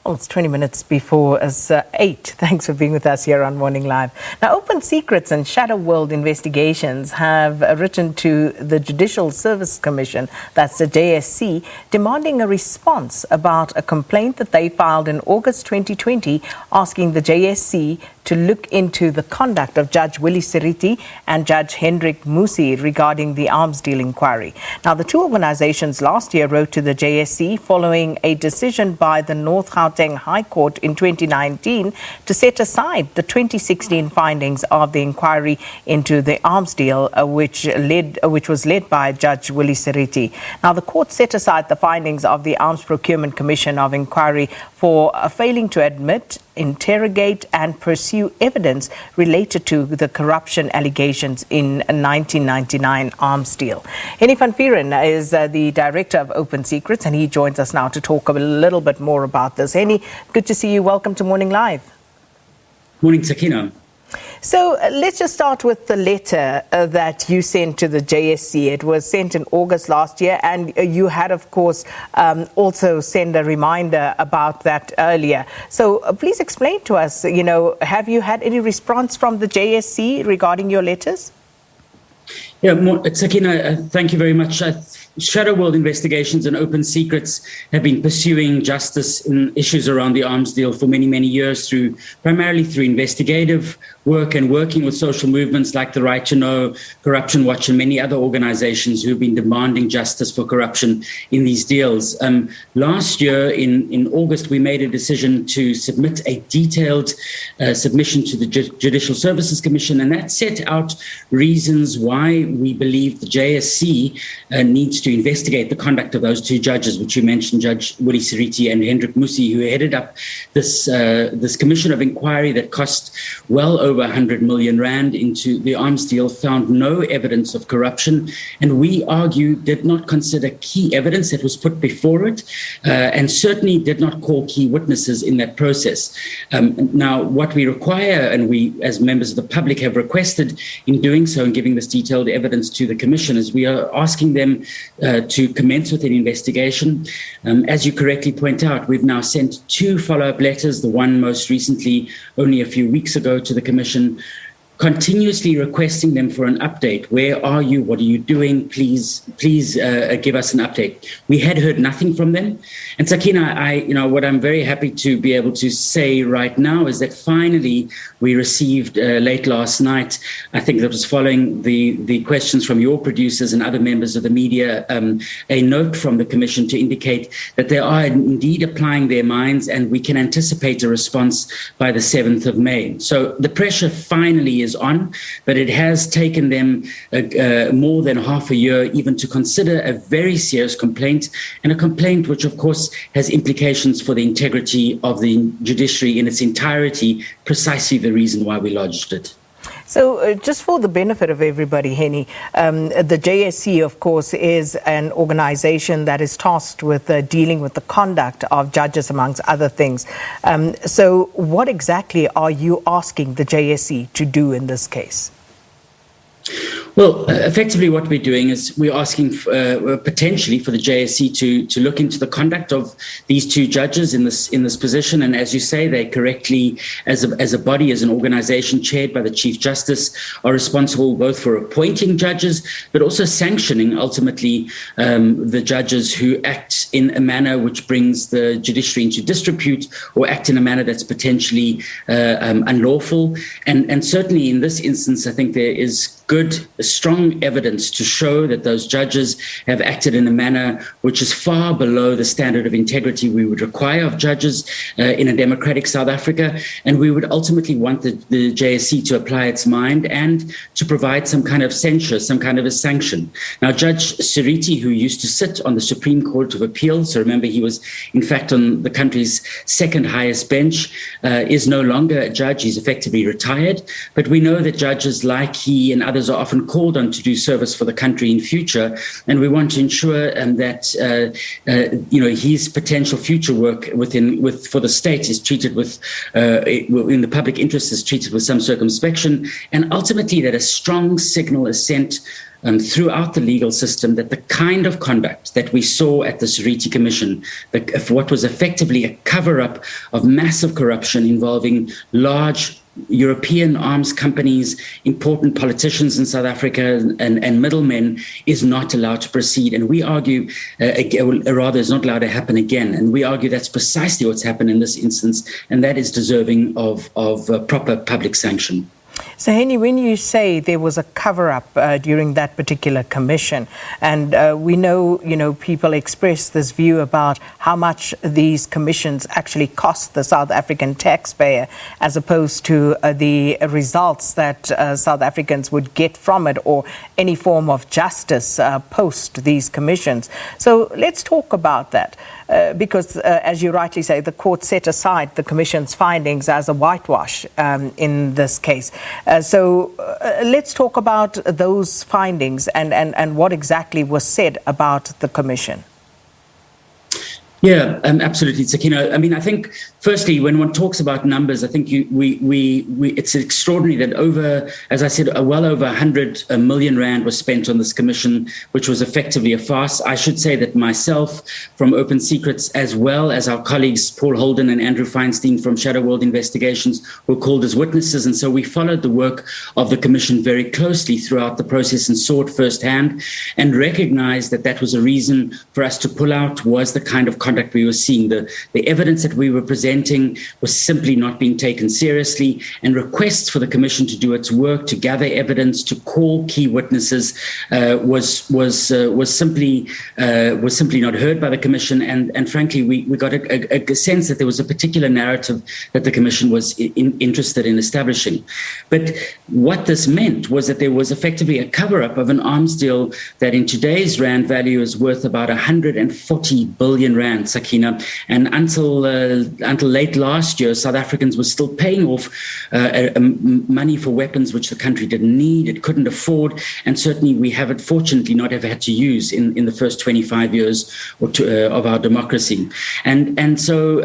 Well, it's 20 minutes before 8. Thanks for being with us here on Morning Live. Now, Open Secrets and Shadow World Investigations have written to the Judicial Services Commission, that's the JSC, demanding a response about a complaint that they filed in August 2020, asking the JSC to look into the conduct of Judge Willie Seriti and Judge Hendrick Musi regarding the arms deal inquiry. Now, the two organizations last year wrote to the JSC following a decision by the North Gauteng High Court in 2019 to set aside the 2016 findings of the inquiry into the arms deal, which was led by Judge Willie Seriti. Now, the court set aside the findings of the Arms Procurement Commission of Inquiry for failing to admit, interrogate and pursue evidence related to the corruption allegations in 1999 arms deal. Hennie van Vuuren is the director of Open Secrets, and he joins us now to talk a little bit more about this. Hennie, good to see you. Welcome to Morning Live. Morning, Sakina. So let's just start with the letter that you sent to the JSC. It was sent in August last year, and you had, of course, also sent a reminder about that earlier. So please explain to us, have you had any response from the JSC regarding your letters? Yeah, Sakina, thank you very much. Shadow World Investigations and Open Secrets have been pursuing justice in issues around the arms deal for many, many years, primarily through investigative work and working with social movements like the Right to Know, Corruption Watch, and many other organizations who have been demanding justice for corruption in these deals. Last year, in August, we made a decision to submit a detailed submission to the Judicial Services Commission, and that set out reasons why we believe the JSC needs to investigate the conduct of those two judges, which you mentioned, Judge Willie Seriti and Hendrick Musi, who headed up this commission of inquiry that cost well over 100 million rand into the arms deal, found no evidence of corruption, and we argue did not consider key evidence that was put before it, and certainly did not call key witnesses in that process. Now, what we require, and we as members of the public have requested in doing so and giving this detailed evidence to the Commission, is we are asking them to commence with an investigation. As you correctly point out, we've now sent 2 follow-up letters, the one most recently only a few weeks ago to the Commission, continuously requesting them for an update. Where are you? What are you doing? Please give us an update. We had heard nothing from them. And Sakina, what I'm very happy to be able to say right now is that finally we received late last night, I think that was following the questions from your producers and other members of the media, a note from the Commission to indicate that they are indeed applying their minds, and we can anticipate a response by the 7th of May. So the pressure finally is on, but it has taken them more than half a year even to consider a very serious complaint, and a complaint which of course has implications for the integrity of the judiciary in its entirety, precisely the reason why we lodged it. So just for the benefit of everybody, Hennie, the JSC, of course, is an organization that is tasked with dealing with the conduct of judges, amongst other things. So what exactly are you asking the JSC to do in this case? Well, effectively what we're doing is we're asking potentially for the JSC to look into the conduct of these two judges in this position. And as you say, they correctly, as a body, as an organization chaired by the Chief Justice, are responsible both for appointing judges, but also sanctioning ultimately the judges who act in a manner which brings the judiciary into disrepute, or act in a manner that's potentially unlawful. And certainly in this instance, I think there is strong evidence to show that those judges have acted in a manner which is far below the standard of integrity we would require of judges in a democratic South Africa. And we would ultimately want the JSC to apply its mind and to provide some kind of censure, some kind of a sanction. Now, Judge Seriti, who used to sit on the Supreme Court of Appeal, so remember he was in fact on the country's second highest bench, is no longer a judge. He's effectively retired. But we know that judges like he and other others are often called on to do service for the country in future, and we want to ensure that his potential future work for the state is treated with, in the public interest, is treated with some circumspection, and ultimately that a strong signal is sent throughout the legal system that the kind of conduct that we saw at the Seriti Commission, what was effectively a cover-up of massive corruption involving large European arms companies, important politicians in South Africa, and middlemen, is not allowed to proceed. And we argue, rather, is not allowed to happen again. And we argue that's precisely what's happened in this instance, and that is deserving of proper public sanction. So, Hennie, when you say there was a cover-up during that particular commission, and we know, people express this view about how much these commissions actually cost the South African taxpayer, as opposed to the results that South Africans would get from it, or any form of justice post these commissions. So let's talk about that. Because, as you rightly say, the court set aside the Commission's findings as a whitewash in this case. So let's talk about those findings and what exactly was said about the Commission. Yeah, absolutely, Sakina. I mean, I think, firstly, when one talks about numbers, I think it's extraordinary that as I said, well over 100 million rand was spent on this commission, which was effectively a farce. I should say that myself from Open Secrets, as well as our colleagues Paul Holden and Andrew Feinstein from Shadow World Investigations, were called as witnesses. And so we followed the work of the commission very closely throughout the process and saw it firsthand, and recognized that that was a reason for us to pull out, was the kind of conduct we were seeing. The evidence that we were presenting was simply not being taken seriously, and requests for the commission to do its work, to gather evidence, to call key witnesses, was simply not heard by the commission. And frankly, we got a sense that there was a particular narrative that the commission was interested in establishing. But what this meant was that there was effectively a cover-up of an arms deal that in today's rand value is worth about 140 billion rand, Sakina. And until late last year, South Africans were still paying off money for weapons which the country didn't need, it couldn't afford, and certainly we have, fortunately, not ever had to use in the first 25 years of our democracy. And so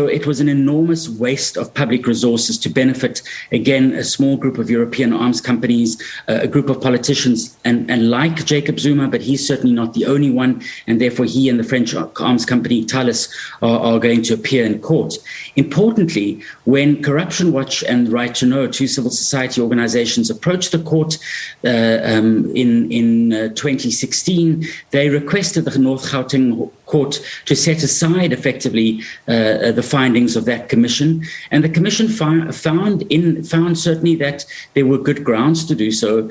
it was an enormous waste of public resources to benefit, again, a small group of European arms companies, a group of politicians, and like Jacob Zuma, but he's certainly not the only one, and therefore he and the French arms company Thales are going to appear in court. Importantly, when Corruption Watch and Right to Know, two civil society organizations, approached the court in 2016, they requested the North Gauteng Court to set aside effectively the findings of that commission, and the commission found certainly that there were good grounds to do so,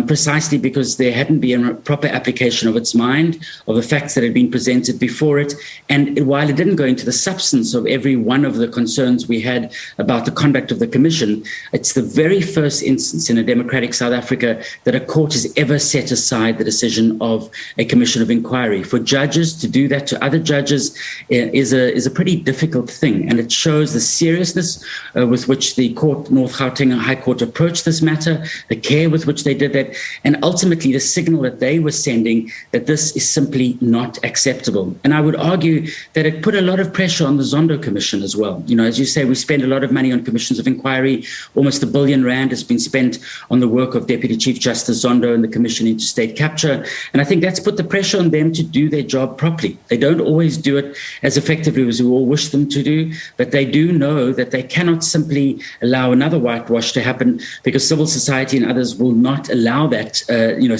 precisely because there hadn't been a proper application of its mind of the facts that had been presented before it. And while it didn't go into the substance of every one of the concerns we had about the conduct of the commission, it's the very first instance in a democratic South Africa that a court has ever set aside the decision of a commission of inquiry. For judges to do that to other judges is a pretty difficult thing, and it shows the seriousness with which the North Gauteng High Court approached this matter, the care with which they did that, and ultimately the signal that they were sending that this is simply not acceptable. And I would argue that it put a lot of pressure on the Zondo Commission as well. You know, as you say, we spend a lot of money on commissions of inquiry. Almost R1 billion has been spent on the work of Deputy Chief Justice Zondo and the Commission into State Capture. And I think that's put the pressure on them to do their job properly. They don't always do it as effectively as we all wish them to do, but they do know that they cannot simply allow another whitewash to happen, because civil society and others will not allow that,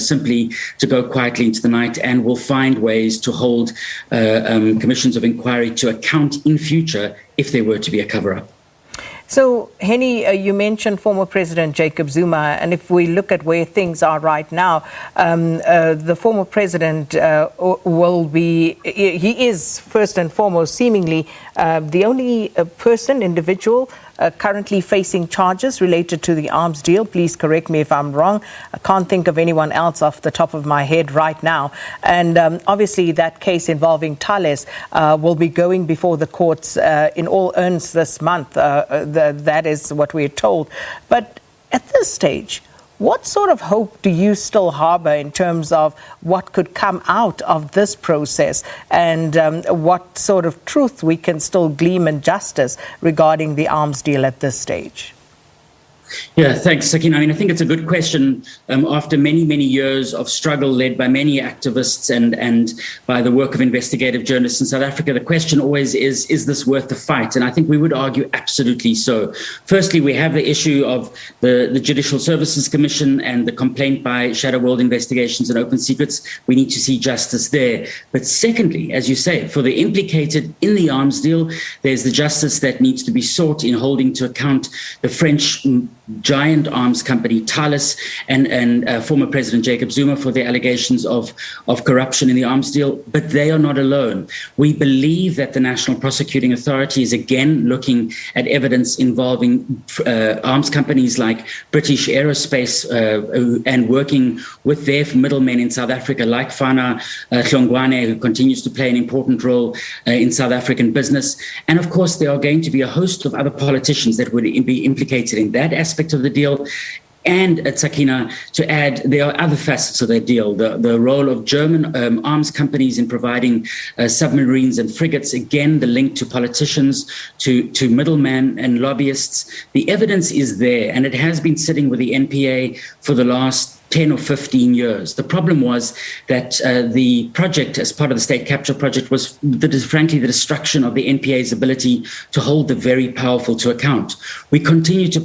simply to go quietly into the night, and will find ways to hold commissions of inquiry to account in future if there were to be a cover-up. So, Hennie, you mentioned former President Jacob Zuma, and if we look at where things are right now, the former president he is first and foremost seemingly the only individual currently facing charges related to the arms deal. Please correct me if I'm wrong. I can't think of anyone else off the top of my head right now. And obviously that case involving Thales will be going before the courts in all earnest this month. That is what we're told. But at this stage, What sort of hope do you still harbor in terms of what could come out of this process, and what sort of truth we can still glean in justice regarding the arms deal at this stage? Yeah, thanks, Sakina. I think it's a good question. After many, many years of struggle led by many activists and by the work of investigative journalists in South Africa, the question always is this worth the fight? And I think we would argue absolutely so. Firstly, we have the issue of the Judicial Services Commission and the complaint by Shadow World Investigations and Open Secrets. We need to see justice there. But secondly, as you say, for the implicated in the arms deal, there's the justice that needs to be sought in holding to account the French giant arms company Thales and former President Jacob Zuma for their allegations of corruption in the arms deal. But they are not alone. We believe that the National Prosecuting Authority is again looking at evidence involving arms companies like British Aerospace and working with their middlemen in South Africa like Fana Hlongwane, who continues to play an important role in South African business. And of course, there are going to be a host of other politicians that would be implicated in that aspect of the deal. And Sakina, to add, there are other facets of that deal. The role of German arms companies in providing submarines and frigates, again, the link to politicians, to middlemen and lobbyists. The evidence is there, and it has been sitting with the NPA for the last 10 or 15 years. The problem was that the project, as part of the state capture project, was frankly the destruction of the NPA's ability to hold the very powerful to account. We continue to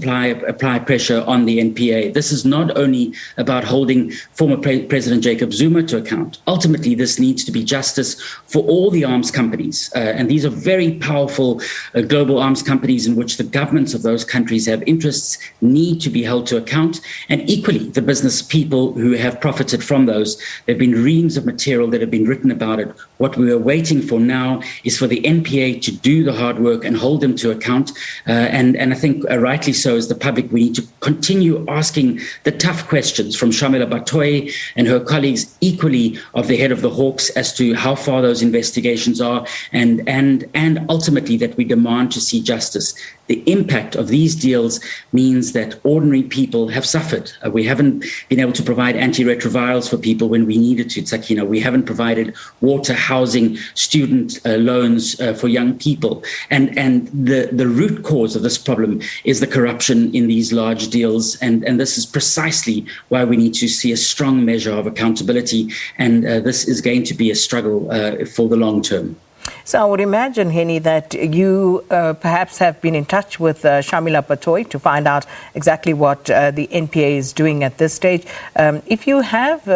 apply pressure on the NPA. This is not only about holding former President Jacob Zuma to account. Ultimately, this needs to be justice for all the arms companies. And these are very powerful global arms companies in which the governments of those countries have interests, need to be held to account. And equally, the business people who have profited from those. There have been reams of material that have been written about it. What we are waiting for now is for the NPA to do the hard work and hold them to account. And I think rightly so as the public, we need to continue asking the tough questions from Shamila Batoy and her colleagues, equally of the head of the Hawks, as to how far those investigations are, and ultimately that we demand to see justice. The impact of these deals means that ordinary people have suffered. We haven't been able to provide antiretrovirals for people when we needed to, Sakina. We haven't provided water, housing, student loans for young people. And the root cause of this problem is the corruption in these large deals. And this is precisely why we need to see a strong measure of accountability. And this is going to be a struggle for the long term. So I would imagine, Hennie, that you perhaps have been in touch with Shamila Batoy to find out exactly what the NPA is doing at this stage. If you have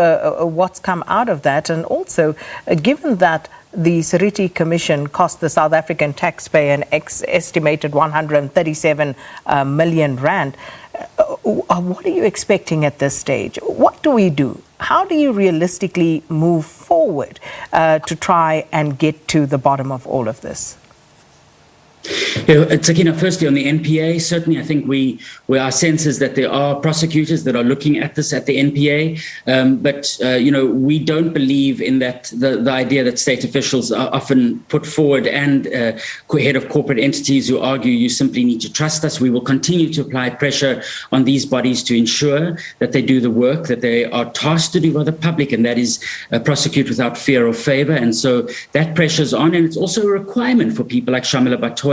what's come out of that, and also given that the Seriti Commission cost the South African taxpayer an estimated 137 million rand, what are you expecting at this stage? What do we do? How do you realistically move forward to try and get to the bottom of all of this? Sakina, firstly on the NPA, certainly I think our sense is that there are prosecutors that are looking at this at the NPA, but we don't believe in that the idea that state officials are often put forward and head of corporate entities who argue you simply need to trust us. We will continue to apply pressure on these bodies to ensure that they do the work that they are tasked to do by the public, and that is prosecute without fear or favor. And so that pressure is on, and it's also a requirement for people like Shamila Batoy,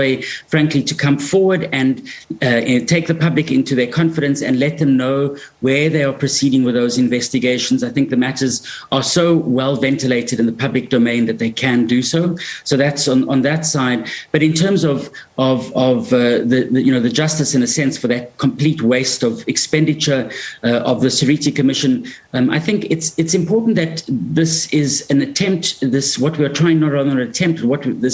frankly, to come forward and take the public into their confidence and let them know where they are proceeding with those investigations. I think the matters are so well ventilated in the public domain that they can do so. So that's on that side. But in terms of the justice, in a sense, for that complete waste of expenditure of the Seriti Commission, I think it's important that this is an attempt. This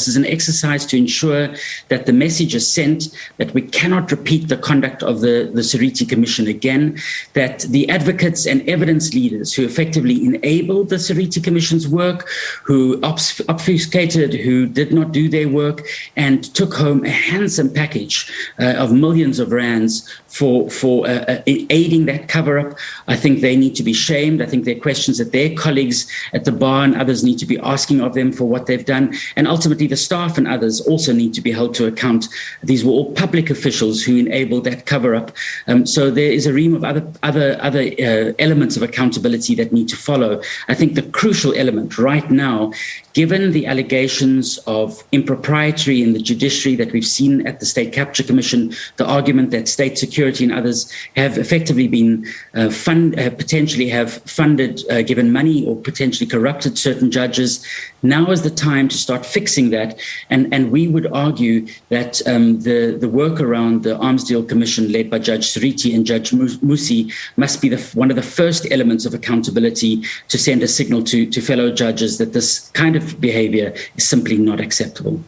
is an exercise to ensure that the message is sent that we cannot repeat the conduct of the Seriti Commission again, that the advocates and evidence leaders who effectively enabled the Seriti Commission's work, who obfuscated, who did not do their work, and took home a handsome package of millions of rands for aiding that cover-up, I think they need to be shamed. I think there are questions that their colleagues at the bar and others need to be asking of them for what they've done. And ultimately, the staff and others also need to be held to account. These were all public officials who enabled that cover-up. So there is a ream of other elements of accountability that need to follow. I think the crucial element right now, given the allegations of impropriety in the judiciary that we've seen at the State Capture Commission, the argument that state security and others have effectively been potentially have funded, given money or potentially corrupted certain judges, now is the time to start fixing that. And we would argue that the work around the Arms Deal Commission led by Judge Seriti and Judge Musi must be one of the first elements of accountability to send a signal to fellow judges that this kind of behavior is simply not acceptable.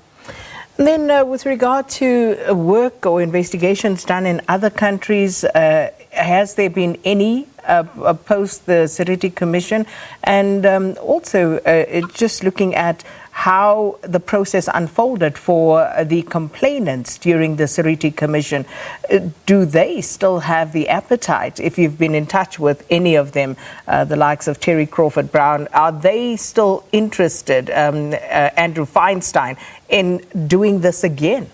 And then with regard to work or investigations done in other countries, has there been any post the Seriti Commission? And also just looking at how the process unfolded for the complainants during the Seriti Commission. Do they still have the appetite, if you've been in touch with any of them, the likes of Terry Crawford Brown, are they still interested, Andrew Feinstein, in doing this again?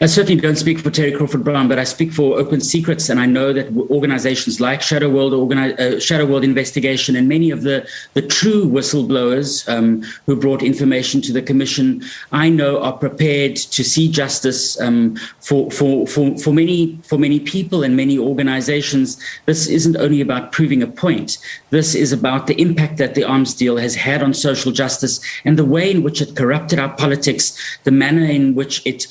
I certainly don't speak for Terry Crawford Brown, but I speak for Open Secrets, and I know that organizations like Shadow World Investigation and many of the true whistleblowers who brought information to the Commission, I know are prepared to see justice for many people and many organizations. This isn't only about proving a point. This is about the impact that the arms deal has had on social justice and the way in which it corrupted our politics, the manner in which it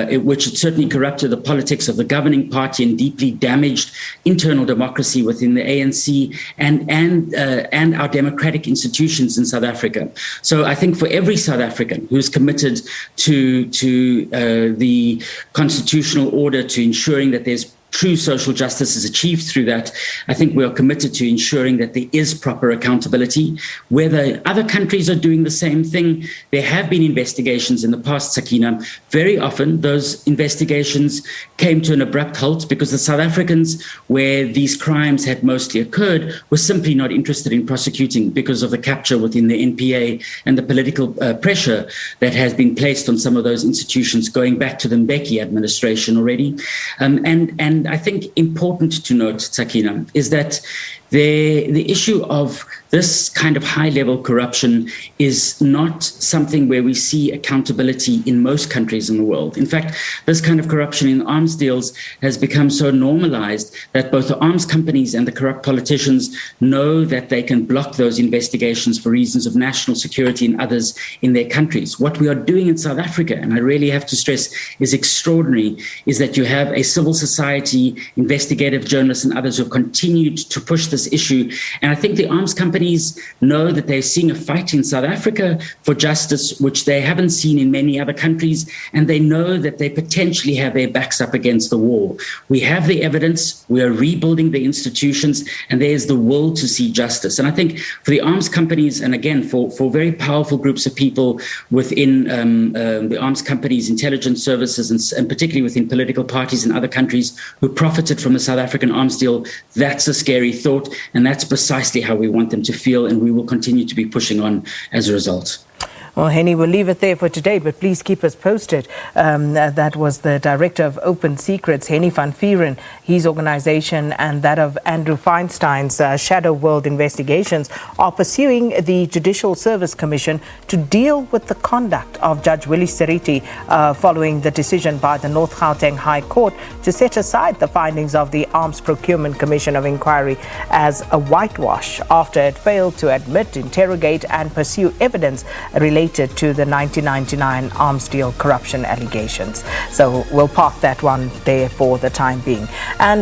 certainly corrupted the politics of the governing party and deeply damaged internal democracy within the ANC and our democratic institutions in South Africa. So I think for every South African who's committed to the constitutional order, to ensuring that there's true social justice is achieved through that, I think we are committed to ensuring that there is proper accountability. Whether other countries are doing the same thing, there have been investigations in the past, Sakina. Very often those investigations came to an abrupt halt because the South Africans where these crimes had mostly occurred were simply not interested in prosecuting because of the capture within the NPA and the political pressure that has been placed on some of those institutions going back to the Mbeki administration already. And I think important to note, Sakina, is that the issue of this kind of high-level corruption is not something where we see accountability in most countries in the world. In fact, this kind of corruption in arms deals has become so normalized that both the arms companies and the corrupt politicians know that they can block those investigations for reasons of national security and others in their countries. What we are doing in South Africa, and I really have to stress is extraordinary, is that you have a civil society, investigative journalists and others who have continued to push this issue. And I think the arms companies know that they're seeing a fight in South Africa for justice, which they haven't seen in many other countries. And they know that they potentially have their backs up against the wall. We have the evidence, we are rebuilding the institutions, and there's the will to see justice. And I think for the arms companies, and again, for very powerful groups of people within the arms companies, intelligence services, and particularly within political parties in other countries who profited from the South African arms deal, that's a scary thought. And that's precisely how we want them to feel, and we will continue to be pushing on as a result. Well, Hennie, we'll leave it there for today, but please keep us posted. That was the Director of Open Secrets, Hennie van Vuuren, his organization, and that of Andrew Feinstein's Shadow World Investigations are pursuing the Judicial Services Commission to deal with the conduct of Judge Willie Seriti following the decision by the North Gauteng High Court to set aside the findings of the Arms Procurement Commission of Inquiry as a whitewash after it failed to admit, interrogate and pursue evidence related to the 1999 arms deal corruption allegations. So we'll park that one there for the time being. And